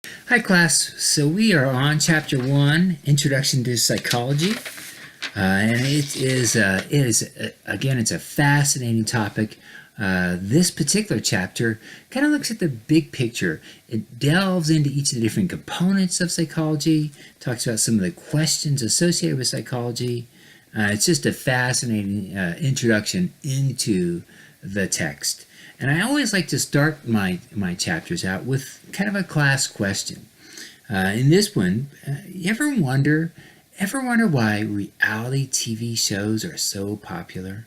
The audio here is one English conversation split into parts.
Hi class, so we are on Chapter 1, Introduction to Psychology, and again, it's a fascinating topic. This particular chapter kind of looks at the big picture. It delves into each of the different components of psychology, talks about some of the questions associated with psychology. It's just a fascinating introduction into the text. And I always like to start my chapters out with kind of a class question. In this one, you ever wonder why reality TV shows are so popular?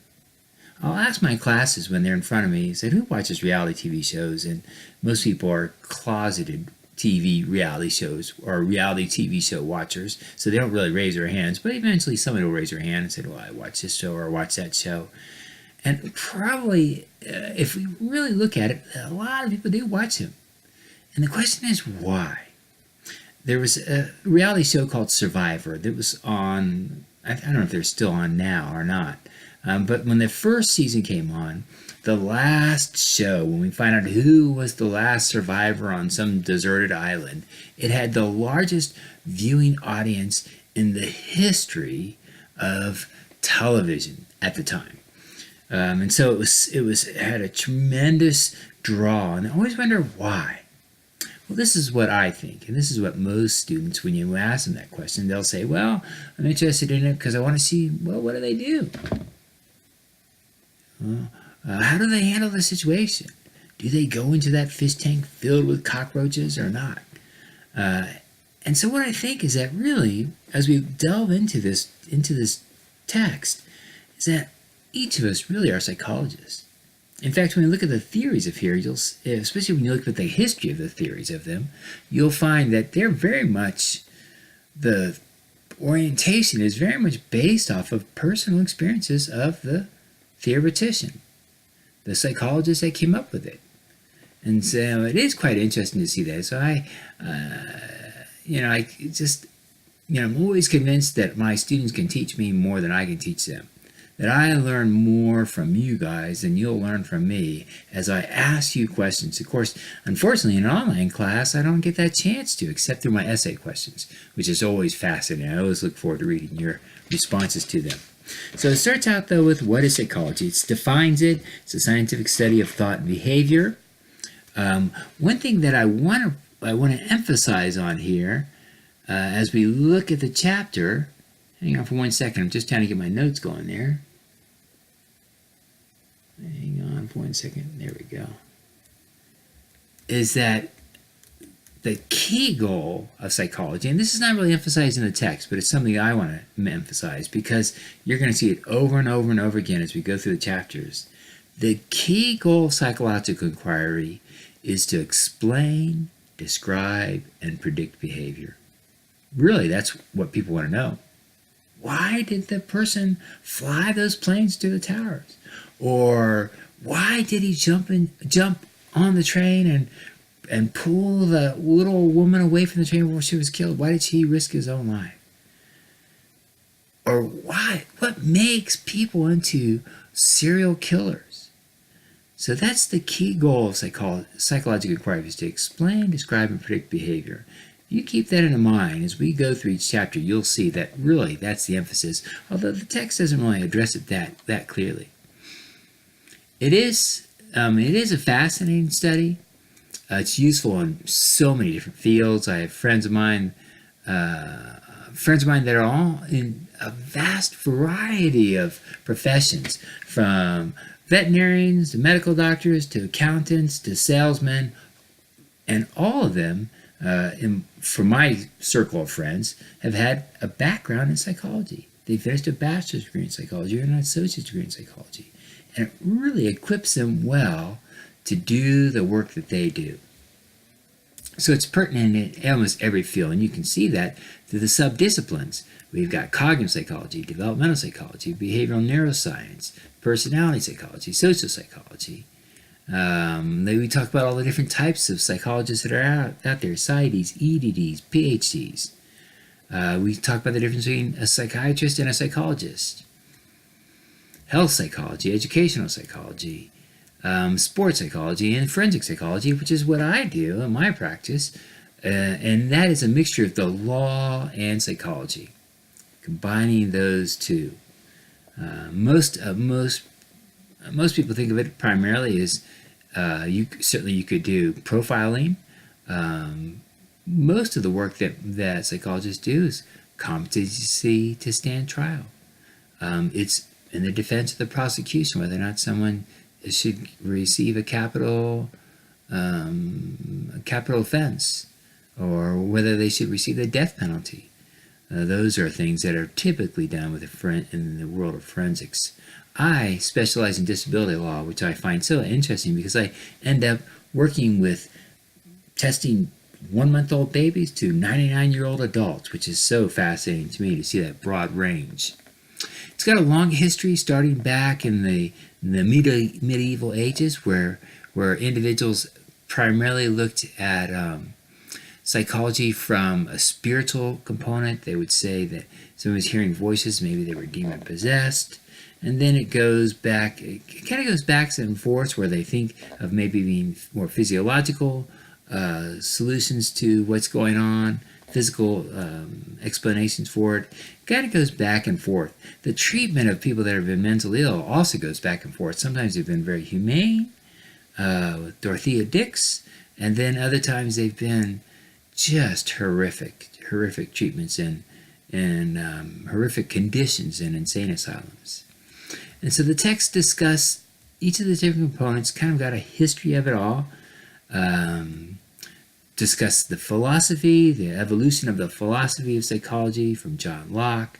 I'll ask my classes when they're in front of me, I said, who watches reality TV shows? And most people are closeted TV reality shows or reality TV show watchers, so they don't really raise their hands, but eventually somebody will raise their hand and say, well, I watch this show or watch that show. And probably, if we really look at it, a lot of people do watch them. And the question is, why? There was a reality show called Survivor that was on, I don't know if they're still on now or not, but when the first season came on, the last show, when we find out who was the last survivor on some deserted island, it had the largest viewing audience in the history of television at the time. And so it had a tremendous draw, and I always wonder why. Well, this is what I think, and this is what most students, when you ask them that question, they'll say, well, I'm interested in it because I want to see, well, what do they do? Well, how do they handle the situation? Do they go into that fish tank filled with cockroaches or not? And so what I think is that really, as we delve into this text, is that each of us really are psychologists. In fact, when you look at the theories of here, especially when you look at the history of the theories of them, you'll find that they're very much, the orientation is very much based off of personal experiences of the theoretician, the psychologist that came up with it. And so it is quite interesting to see that. So I'm always convinced that my students can teach me more than I can teach them. That I learn more from you guys than you'll learn from me as I ask you questions. Of course, unfortunately, in an online class, I don't get that chance to, except through my essay questions, which is always fascinating. I always look forward to reading your responses to them. So it starts out, though, with what is psychology? It defines it. It's a scientific study of thought and behavior. One thing that I want to emphasize on here, as we look at the chapter, hang on for 1 second. I'm just trying to get my notes going there. Hang on for 1 second. There we go. Is that the key goal of psychology, and this is not really emphasized in the text, but it's something I want to emphasize because you're going to see it over and over and over again as we go through the chapters. The key goal of psychological inquiry is to explain, describe, and predict behavior. Really, that's what people want to know. Why did the person fly those planes to the towers? Or why did he jump on the train and pull the little woman away from the train before she was killed? Why did he risk his own life? Or what makes people into serial killers? So that's the key goal of psychological inquiry, is to explain, describe, and predict behavior. You keep that in mind as we go through each chapter. You'll see that really that's the emphasis, although the text doesn't really address it that clearly. It is a fascinating study. It's useful in so many different fields. I have friends of mine that are all in a vast variety of professions, from veterinarians to medical doctors to accountants to salesmen, and all of them, for my circle of friends, have had a background in psychology. They finished a bachelor's degree in psychology or an associate's degree in psychology. And it really equips them well to do the work that they do. So it's pertinent in almost every field, and you can see that through the subdisciplines. We've got cognitive psychology, developmental psychology, behavioral neuroscience, personality psychology, social psychology. We talk about all the different types of psychologists that are out there, PsyDs, EDDs, PhDs. We talk about the difference between a psychiatrist and a psychologist. Health psychology, educational psychology, sports psychology, and forensic psychology, which is what I do in my practice. and that is a mixture of the law and psychology, combining those two. Most people think of it primarily as you could do profiling. Most of the work that psychologists do is competency to stand trial. It's in the defense of the prosecution, whether or not someone should receive a capital offense, or whether they should receive the death penalty. Those are things that are typically done in the world of forensics. I specialize in disability law, which I find so interesting because I end up working with testing 1-month-old babies to 99-year-old adults, which is so fascinating to me to see that broad range. It's got a long history starting back in the medieval ages where individuals primarily looked at psychology from a spiritual component. They would say that someone was hearing voices, maybe they were demon possessed. And then it kind of goes back and forth where they think of maybe being more physiological solutions to what's going on, physical explanations for it. Kind of goes back and forth. The treatment of people that have been mentally ill also goes back and forth. Sometimes they've been very humane, with Dorothea Dix, and then other times they've been just horrific treatments and horrific conditions in insane asylums. And so the text discuss each of the different components, kind of got a history of it all, discuss the philosophy, the evolution of the philosophy of psychology from John Locke,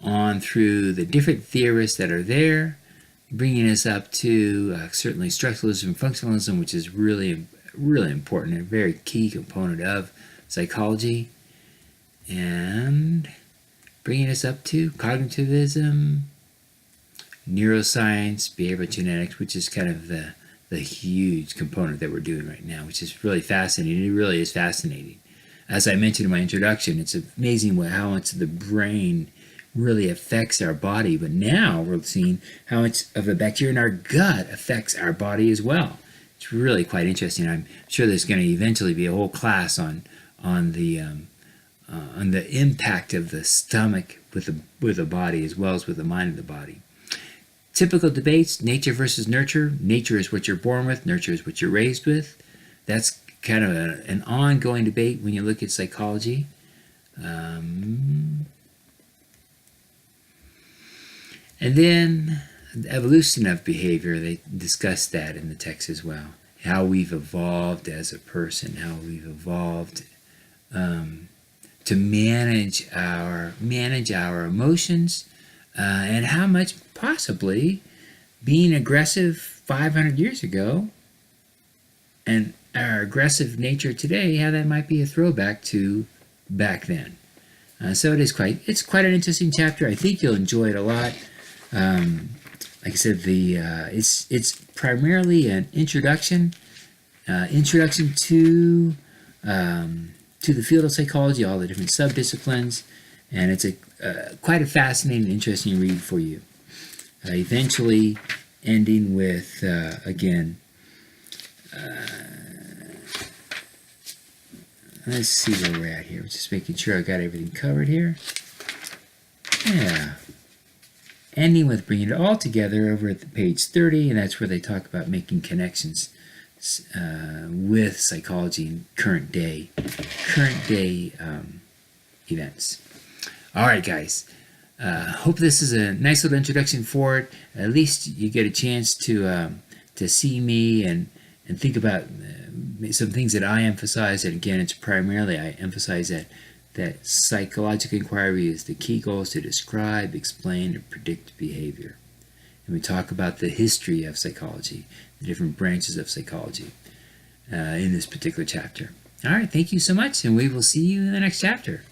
on through the different theorists that are there, bringing us up to certainly structuralism and functionalism, which is really important, a very key component of psychology, and bringing us up to cognitivism, neuroscience, behavioral genetics, which is kind of the huge component that we're doing right now, which is really fascinating. It really is fascinating. As I mentioned in my introduction, it's amazing how much the brain really affects our body, but now we're seeing how much of the bacteria in our gut affects our body as well. It's really quite interesting. I'm sure there's going to eventually be a whole class on the impact of the stomach with the body as well as with the mind of the body. Typical debates: nature versus nurture. Nature is what you're born with. Nurture is what you're raised with. That's kind of an ongoing debate when you look at psychology. And then the evolution of behavior, they discuss that in the text as well. How we've evolved as a person, how we've evolved to manage our emotions, and how much possibly being aggressive 500 years ago and our aggressive nature today, how that might be a throwback to back then. So it's quite an interesting chapter. I think you'll enjoy it a lot. Like I said, it's primarily an introduction to the field of psychology, all the different subdisciplines, and it's quite a fascinating, interesting read for you. Eventually, ending with again. Let's see where we're at here. Just making sure I got everything covered here. Yeah. Ending with bringing it all together over at page 30, and that's where they talk about making connections with psychology in current day events. All right, guys. Hope this is a nice little introduction for it. At least you get a chance to see me and think about some things that I emphasize. And again, it's primarily I emphasize that psychological inquiry is the key goal is to describe, explain, and predict behavior. And we talk about the history of psychology, the different branches of psychology in this particular chapter. All right, thank you so much, and we will see you in the next chapter.